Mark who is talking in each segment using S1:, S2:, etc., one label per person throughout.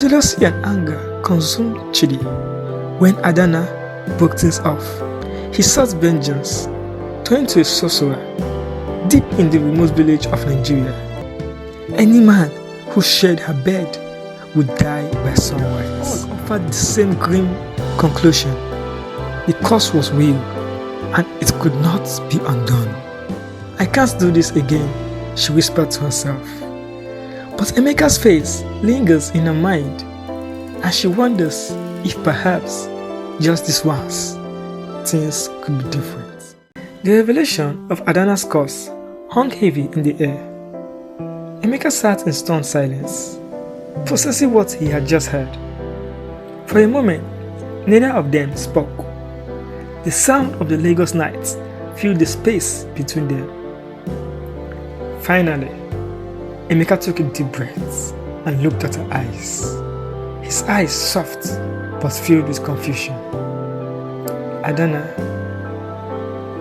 S1: Jealousy and anger consumed Chidi when Adanna broke things off. He sought vengeance, turned to a sorcerer deep in the remote village of Nigeria. Any man who shared her bed would die by sunrise. All offered the same grim conclusion. The curse was real and it could not be undone. I can't do this again, she whispered to herself. But Emeka's face lingers in her mind, and she wonders if perhaps, just this once, things could be different. The revelation of Adanna's curse hung heavy in the air. Emeka sat in stunned silence, processing what he had just heard. For a moment, neither of them spoke. The sound of the Lagos night filled the space between them. Finally, Emeka took a deep breath and looked at her eyes. His eyes soft but filled with confusion. Adanna,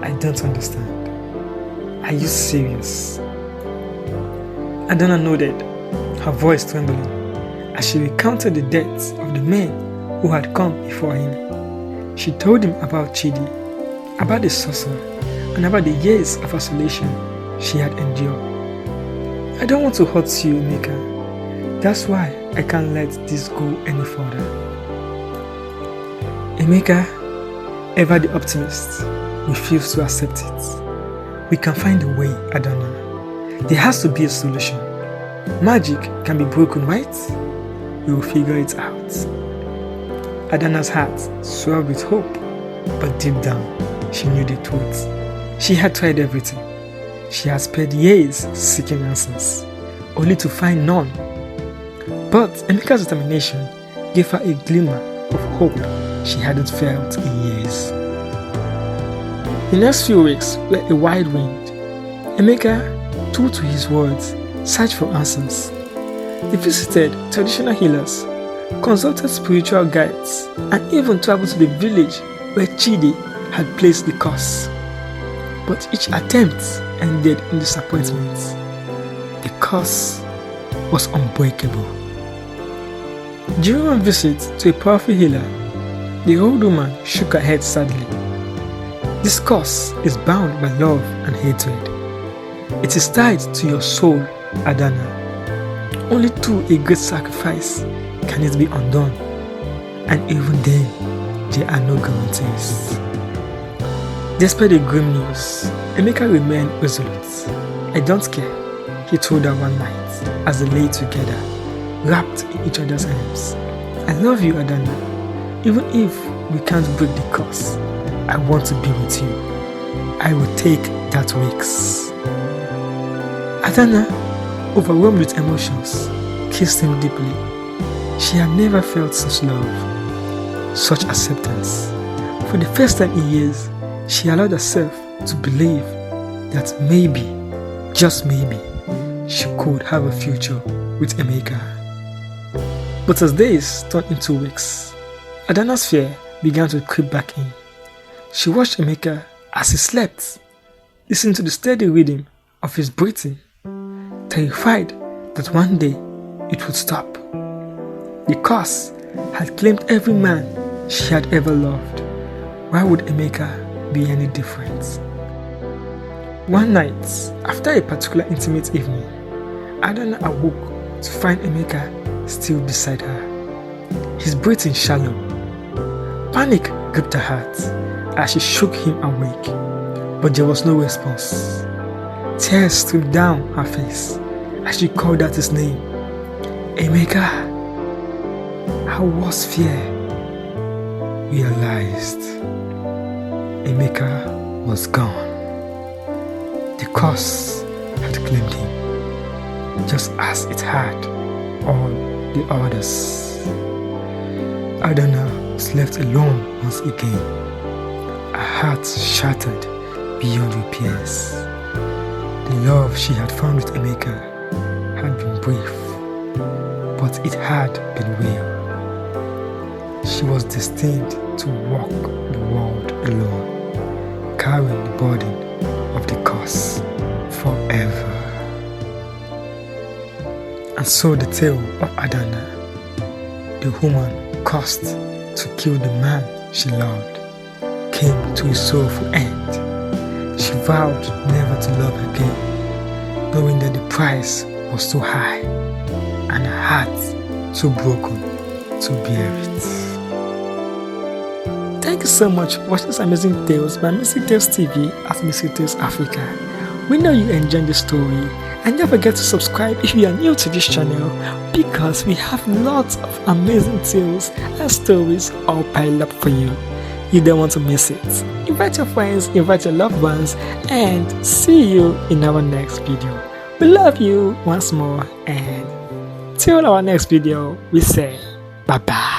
S1: I don't understand. Are you serious? Adanna nodded, her voice trembling, as she recounted the deaths of the men who had come before him. She told him about Chidi, about the sorcerer, and about the years of isolation she had endured. I don't want to hurt you, Emeka. That's why I can't let this go any further. Emeka, ever the optimist, refused to accept it. We can find a way, Adanna. There has to be a solution. Magic can be broken, right? We will figure it out. Adanna's heart swelled with hope, but deep down, she knew the truth. She had tried everything. She had spent years seeking answers, only to find none. But Emeka's determination gave her a glimmer of hope she hadn't felt in years. The next few weeks were a whirlwind. Emeka, true to his words, searched for answers. He visited traditional healers, consulted spiritual guides, and even traveled to the village where Chidi had placed the curse. But each attempt ended in disappointment. The curse was unbreakable. During one visit to a powerful healer, the old woman shook her head sadly. This curse is bound by love and hatred. It is tied to your soul, Adanna. Only through a great sacrifice can it be undone, and even then, there are no guarantees. Despite the grim news, Emeka remained resolute. I don't care, he told her one night as they lay together, wrapped in each other's arms. I love you, Adanna. Even if we can't break the curse, I want to be with you. I will take that risk. Adanna, overwhelmed with emotions, kissed him deeply. She had never felt such love, such acceptance. For the first time in years, she allowed herself to believe that maybe, just maybe, she could have a future with Emeka. But as days turned into weeks, Adanna's fear began to creep back in. She watched Emeka as he slept, listened to the steady rhythm of his breathing, terrified that one day it would stop. The curse had claimed every man she had ever loved. Why would Emeka be any different? One night, after a particular intimate evening, Adanna awoke to find Emeka still beside her, his breathing shallow. Panic gripped her heart as she shook him awake, but there was no response. Tears streamed down her face as she called out his name. Emeka! Her worst fear realized. Emeka was gone. The curse had claimed him, just as it had all the others. Adanna was left alone once again, her heart shattered beyond repairs. The love she had found with Emeka had been brief, but it had been real. She was destined to walk the world alone, carrying the burden of the curse forever. And so the tale of Adanna the woman cursed to kill the man she loved came to a sorrowful end. She vowed never to love again, knowing that the price was so high and her heart too broken to bear it. Thank you so much for watching this amazing tales by Mystic Tales TV at Mystic Tales Africa. We know you enjoyed the story, and don't forget to subscribe if you are new to this channel, because we have lots of amazing tales and stories all piled up for you. You don't want to miss it. Invite your friends, invite your loved ones, and see you in our next video. We love you once more, and till our next video, we say bye bye.